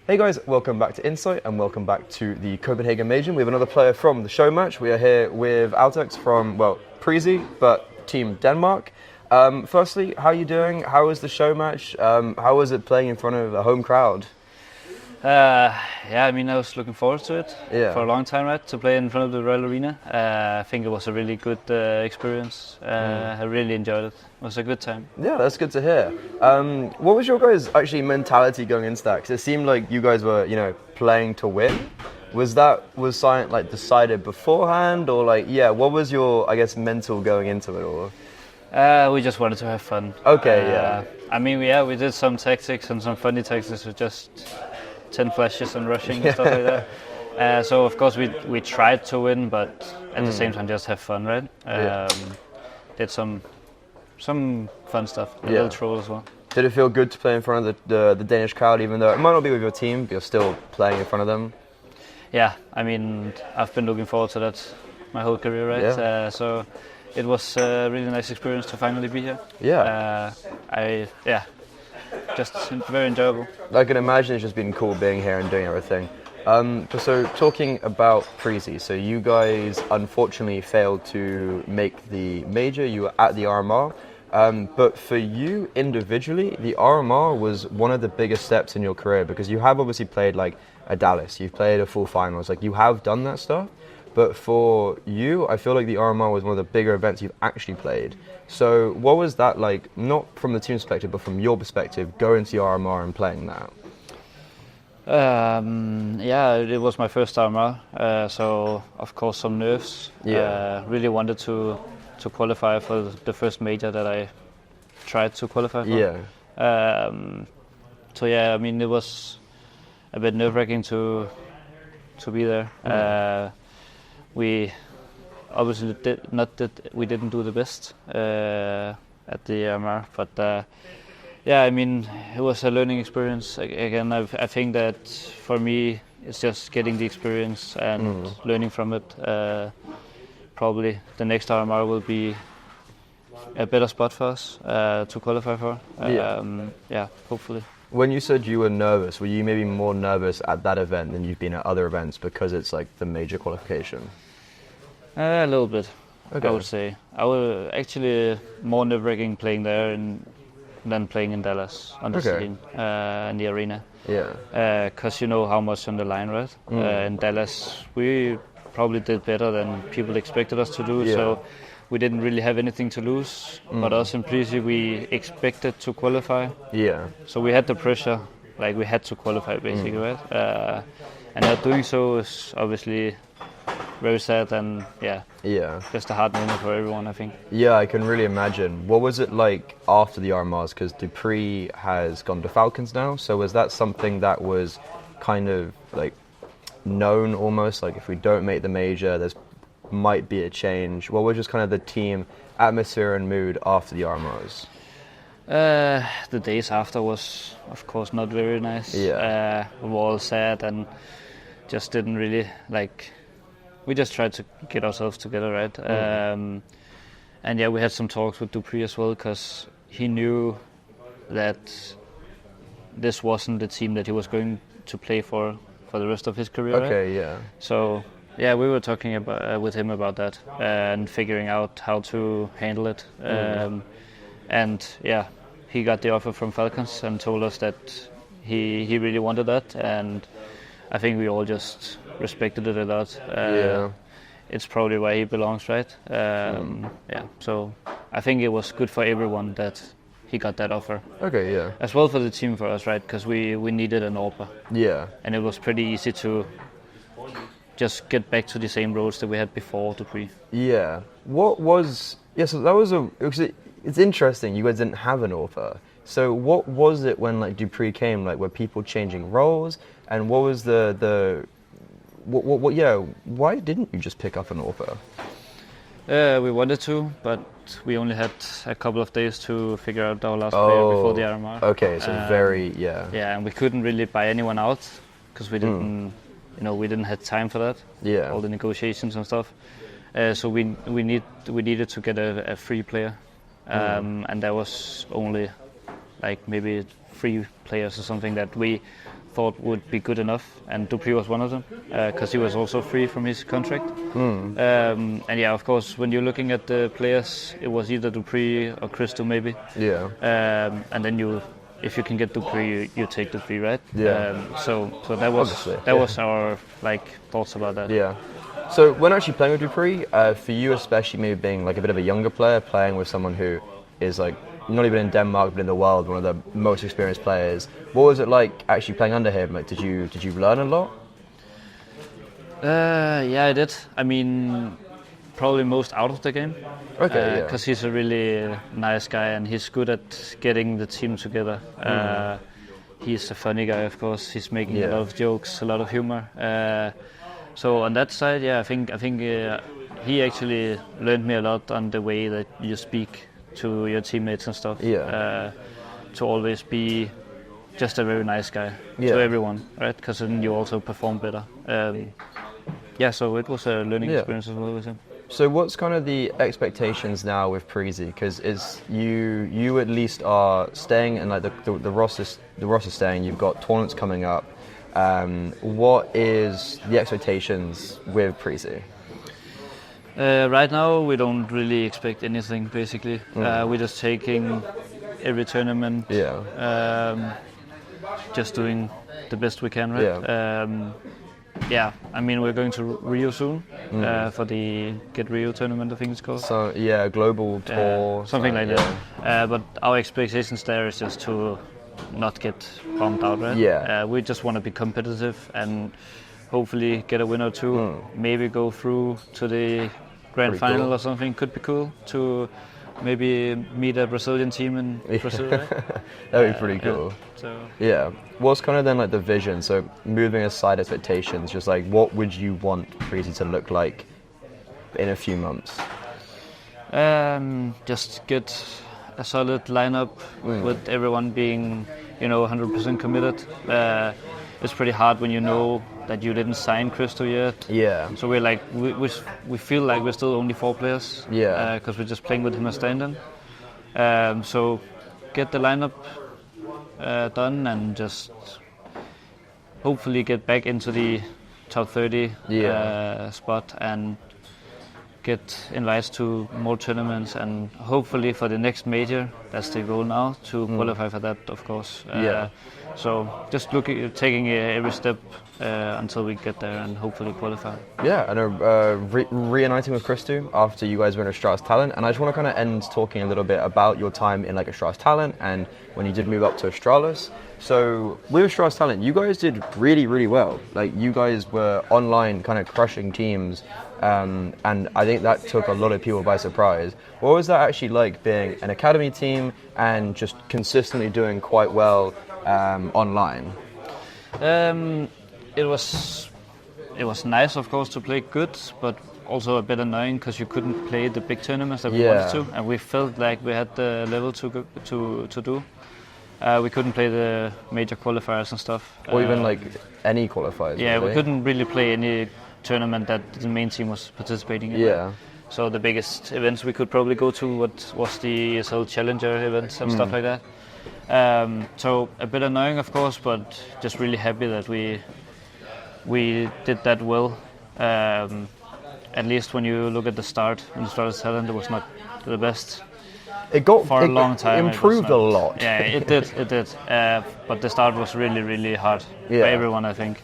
Hey guys, welcome back to INSITE and welcome back to the Copenhagen Major. We have another player from the Showmatch. We are here with Altekz from, well, Preasy, but Team Denmark. Firstly, how are you doing? How was the Showmatch? How was it playing in front of a home crowd? Yeah, I mean, I was looking forward to it for a long time, right? To play in front of the Royal Arena. I think it was a really good experience. I really enjoyed it. It was a good time. Yeah, that's good to hear. What was your guys' actually mentality going into that? Because it seemed like you guys were, playing to win. Was something like decided beforehand, or what was your, I guess, mental going into it all? We just wanted to have fun. Okay, yeah. I mean, we did some tactics and some funny tactics with just 10 flashes and rushing and stuff like that. So of course we tried to win, but at the same time just have fun, right? Did some fun stuff, a little troll as well. Did it feel good to play in front of the Danish crowd, even though it might not be with your team, but you're still playing in front of them? Yeah, I mean, I've been looking forward to that my whole career, right? Yeah. So it was a really nice experience to finally be here. Yeah. Just very enjoyable. I can imagine it's just been cool being here and doing everything. So talking about Preasy, so you guys unfortunately failed to make the major. You were at the RMR, but for you individually, the RMR was one of the biggest steps in your career because you have obviously played like a Dallas, you've played a full finals, like you have done that stuff. But for you, I feel like the RMR was one of the bigger events you've actually played. So what was that like, not from the team's perspective, but from your perspective, going to the RMR and playing that? Yeah, it was my first RMR, so of course some nerves. Yeah. Really wanted to qualify for the first major that I tried to qualify for. Yeah. So yeah, I mean, it was a bit nerve-wracking to be there. We obviously we didn't do the best at the RMR, but yeah, I mean, it was a learning experience. Again, I think that for me, it's just getting the experience and learning from it. Probably the next RMR will be a better spot for us to qualify for. Yeah, hopefully. When you said you were nervous, were you maybe more nervous at that event than you've been at other events because it's like the major qualification? A little bit, okay. I would say. I was actually more nerve-wracking playing there than playing in Dallas on the scene, in the arena. Yeah. Because you know how much on the line, right? In Dallas, we probably did better than people expected us to do, so we didn't really have anything to lose. But us in Preasy, we expected to qualify. Yeah. So we had the pressure, like we had to qualify basically, right? And not doing so is obviously very sad and just a hard moment for everyone, I think. Yeah, I can really imagine. What was it like after the RMRs? Because dupreeh has gone to Falcons now, so was that something that was kind of like known almost, like if we don't make the major, there's might be a change? What was just kind of the team atmosphere and mood after the RMRs? The days after was, of course, not very nice. Yeah. We were all sad and just didn't really like. We just tried to get ourselves together, right? And yeah, we had some talks with dupreeh as well because he knew that this wasn't the team that he was going to play for the rest of his career. Okay, right? yeah. So yeah, we were talking with him about that and figuring out how to handle it. And yeah, he got the offer from Falcons and told us that he really wanted that, and I think we all just respected it a lot. It's probably where he belongs, right? Yeah, so I think it was good for everyone that he got that offer. Okay, yeah. As well for the team, for us, right? Because we needed an AWPer. Yeah. And it was pretty easy to just get back to the same roles that we had before dupreeh. Yeah. So that was it's interesting, you guys didn't have an AWPer. So what was it when like dupreeh came? Like, were people changing roles? And what was why didn't you just pick up an AWPer? We wanted to, but we only had a couple of days to figure out our last player before the RMR. Okay, so Yeah, and we couldn't really buy anyone out because we didn't, we didn't have time for that. Yeah. All the negotiations and stuff. So we needed to get a free player, and there was only like maybe 3 players or something that we thought would be good enough, and dupreeh was one of them because he was also free from his contract. And yeah, of course, when you're looking at the players, it was either dupreeh or Christo maybe. Yeah. And then if you can get dupreeh, you take dupreeh, right? Yeah. So that was our thoughts about that. Yeah. So when actually playing with dupreeh, for you especially, maybe being like a bit of a younger player, playing with someone who is like not even in Denmark but in the world, one of the most experienced players, what was it like actually playing under him? Like, did you learn a lot? Yeah, I did. I mean, probably most out of the game. Okay. Because he's a really nice guy and he's good at getting the team together. He's a funny guy, of course. He's making a lot of jokes, a lot of humor. So on that side, yeah, I think he actually learned me a lot on the way that you speak to your teammates and stuff. Yeah. To always be just a very nice guy to everyone, right? Because then you also perform better. So it was a learning experience as well with him. So what's kind of the expectations now with Preasy? Because you at least are staying, and like the roster's staying. You've got tournaments coming up. What is the expectations with Preasy? Right now, we don't really expect anything. Basically, we're just taking every tournament. Just doing the best we can, right? I mean, we're going to Rio soon for the Get Rio tournament, I think it's called. So Global Tour, something like that. But our expectations there is just to not get bombed out, right? We just want to be competitive and hopefully get a win or two. Maybe go through to the grand final or something. Could be cool to maybe meet a Brazilian team in Brazil. Right? That'd be pretty cool. What's kind of then like the vision? So moving aside expectations, just like what would you want Preasy to look like in a few months? Just get a solid lineup with everyone being, 100% committed. It's pretty hard when you know that you didn't sign Christo yet. Yeah. So we're like, we feel like we're still only 4 players. Yeah. Because we're just playing with him as stand-in. So get the lineup done and just hopefully get back into the top 30 spot and get invites to more tournaments, and hopefully for the next major, that's the goal now, to qualify for that, of course. So just taking every step until we get there and hopefully qualify. Yeah, and reuniting with Christo after you guys were in Astralis Talent, and I just want to kind of end talking a little bit about your time in Astralis Talent and when you did move up to Astralis. So with Astralis Talent, you guys did really, really well. Like, you guys were online kind of crushing teams, and I think that took a lot of people by surprise. What was that actually like, being an academy team and just consistently doing quite well online? It was nice, of course, to play good, but also a bit annoying because you couldn't play the big tournaments that we wanted to, and we felt like we had the level to do. We couldn't play the major qualifiers and stuff. Or even like any qualifiers. Yeah, really. We couldn't really play any tournament that the main team was participating in. Yeah. So the biggest events we could probably go to was the ESL Challenger events and stuff like that. So a bit annoying, of course, but just really happy that we did that well. At least when you look at the start, in Astralis Talent, it was not the best. It got for a long time. Improved a lot. Yeah, it did. But the start was really, really hard for everyone, I think.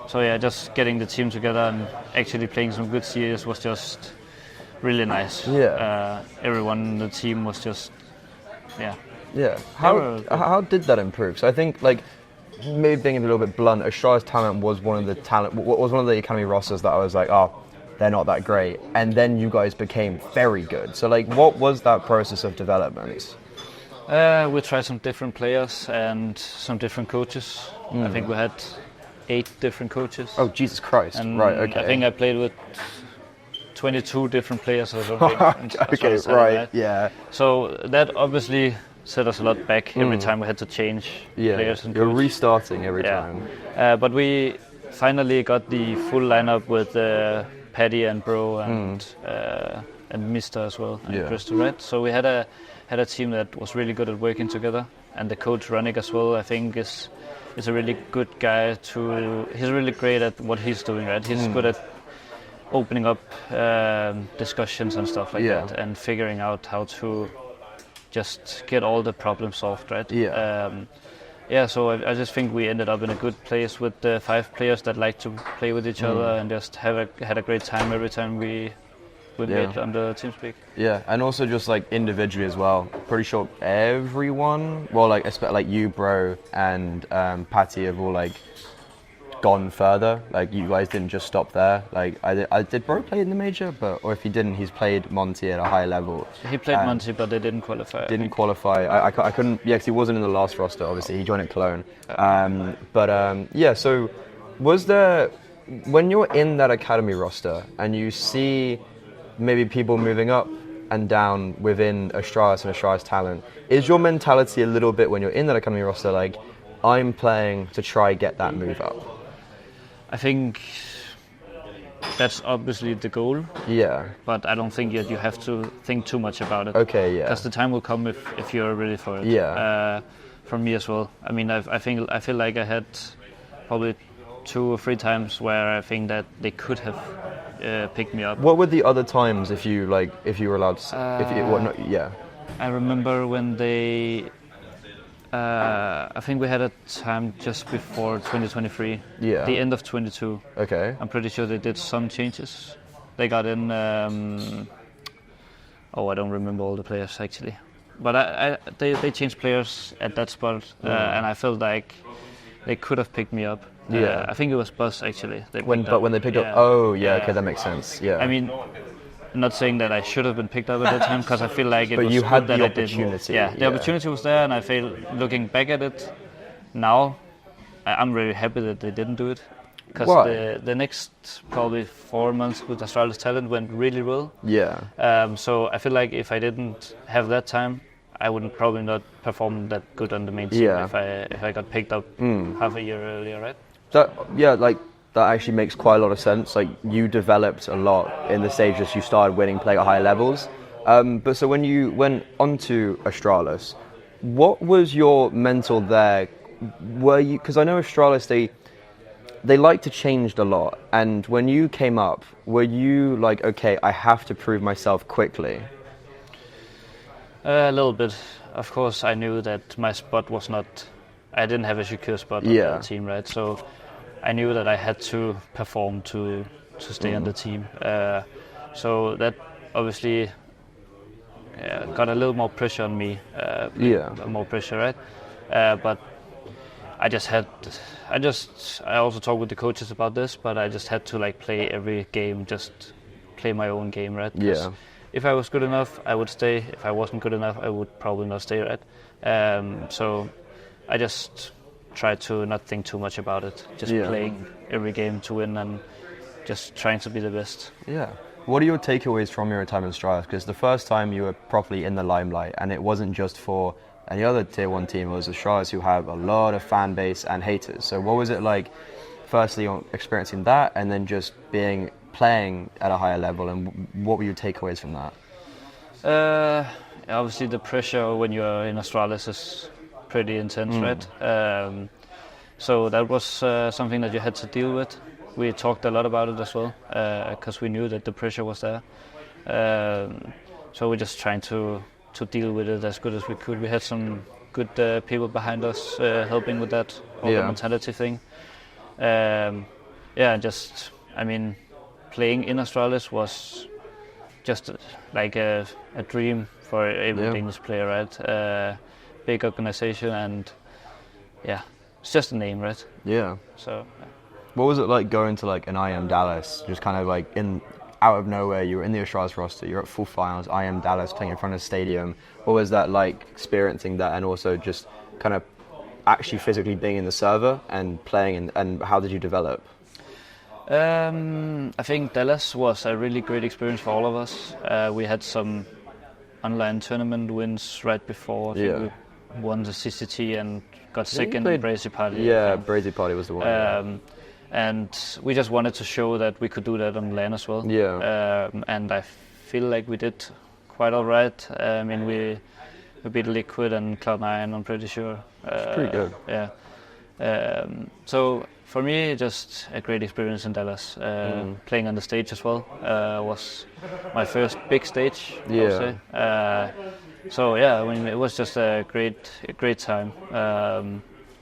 So yeah, just getting the team together and actually playing some good CS was just really nice. Yeah. Everyone in the team was just, yeah. How did that improve? So I think, like, maybe being a little bit blunt, Astralis Talent was one of the academy rosters that I was like, oh, they're not that great, and then you guys became very good. So like, what was that process of development? We tried some different players and some different coaches. I think we had 8 different coaches. Oh, Jesus Christ. And right, okay. I think I played with 22 different players or something. Okay, right, yeah. So that obviously set us a lot back every time we had to change players. And you're restarting every time. But we finally got the full lineup with Paddy and Bro and Mr. as well, and Christo, right? So we had a had a team that was really good at working together, and the coach Ronnick as well, I think is a really good guy. He's really great at what he's doing, right? He's good at opening up discussions and stuff like that, and figuring out how to just get all the problems solved, right? So I just think we ended up in a good place with the 5 players that like to play with each other and just had a great time every time we met on the TeamSpeak. Yeah, and also just like individually as well. Pretty sure everyone, well, like you, Bro, and Patty have all like gone further. Like you guys didn't just stop there. Like I did Bro play in the major, or if he didn't, he's played Monty at a high level. He played Monty, but they didn't qualify. Didn't qualify. I couldn't. Yeah, because he wasn't in the last roster. Obviously, he joined at Cologne. So was there, when you're in that academy roster and you see maybe people moving up and down within Astralis and Astralis Talent, is your mentality a little bit when you're in that academy roster like, I'm playing to try get that move up? I think that's obviously the goal. Yeah. But I don't think you have to think too much about it. Okay, yeah. Because the time will come if you're ready for it. Yeah. From me as well. I mean, I feel like I had probably 2 or 3 times where I think that they could have picked me up. What were the other times if you were allowed to? I remember when they. I think we had a time just before 2023. Yeah. The end of 22. Okay. I'm pretty sure they did some changes. They got in. I don't remember all the players actually, but they changed players at that spot, and I felt like they could have picked me up. Yeah. I think it was Buzz actually. When they picked up. Oh yeah. Okay, that makes sense. Yeah. I mean, I'm not saying that I should have been picked up at that time, because I feel like it was you good had that the I did. opportunity. The opportunity was there, and I feel, looking back at it now, I'm really happy that they didn't do it, because the next probably 4 months with Astralis Talent went really well. Yeah. So I feel like if I didn't have that time, I wouldn't probably not perform that good on the main team if I got picked up half a year earlier, right? That actually makes quite a lot of sense. Like, you developed a lot in the stages you started winning, playing at higher levels. But so when you went onto Astralis, what was your mental there? Were you, because I know Astralis, they like to change a lot. And when you came up, were you like, okay, I have to prove myself quickly? A little bit. Of course, I knew that my spot was not. I didn't have a secure spot on the team, right? So I knew that I had to perform to stay on the team. So that obviously got a little more pressure on me. More pressure, right? But I also talked with the coaches about this, but I just had to like play every game, just play my own game, right? Yeah. If I was good enough, I would stay. If I wasn't good enough, I would probably not stay, right? So I just tried to not think too much about it. Just playing every game to win and just trying to be the best. Yeah. What are your takeaways from your time in Astralis? Because the first time you were properly in the limelight, and it wasn't just for any other tier 1 team, it was Astralis, who have a lot of fan base and haters. So what was it like, firstly, on experiencing that, and then just playing at a higher level, and what were your takeaways from that? Obviously the pressure when you're in Astralis is pretty intense, right? So that was something that you had to deal with. We talked a lot about it as well, because we knew that the pressure was there. So we're just trying to deal with it as good as we could. We had some good people behind us helping with that, the mentality thing. Playing in Astralis was just like a dream for every Danish player, right? Big organization, and it's just a name, right? Yeah. So. What was it like going to like an IM Dallas, just kind of like out of nowhere? You were in the Astralis roster, you're at full finals, IM Dallas, playing in front of a stadium. What was that like, experiencing that, and also just kind of actually physically being in the server and playing, and how did you develop? I think Dallas was a really great experience for all of us. We had some online tournament wins right before. I think we won the CCT and got second in Preasy Party. Yeah, Preasy Party was the one. And we just wanted to show that we could do that on LAN as well. And I feel like we did quite all right. I mean, beat Liquid and Cloud9. I'm pretty sure. It's pretty good. Yeah. So for me, just a great experience in Dallas. Playing on the stage as well was my first big stage. I would say. So yeah, I mean, it was just a great time.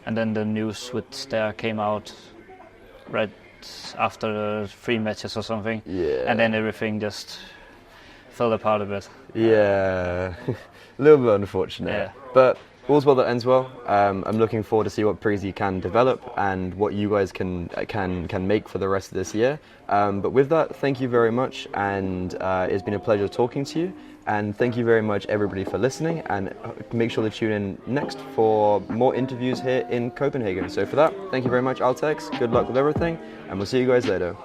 And then the news with Stair came out right after 3 matches or something. Yeah. And then everything just fell apart a bit. Yeah, a little bit unfortunate. Yeah. But all's well that ends well. I'm looking forward to see what Preasy can develop and what you guys can make for the rest of this year. But with that, thank you very much, and it's been a pleasure talking to you. And thank you very much, everybody, for listening. And make sure to tune in next for more interviews here in Copenhagen. So for that, thank you very much, Altekz. Good luck with everything, and we'll see you guys later.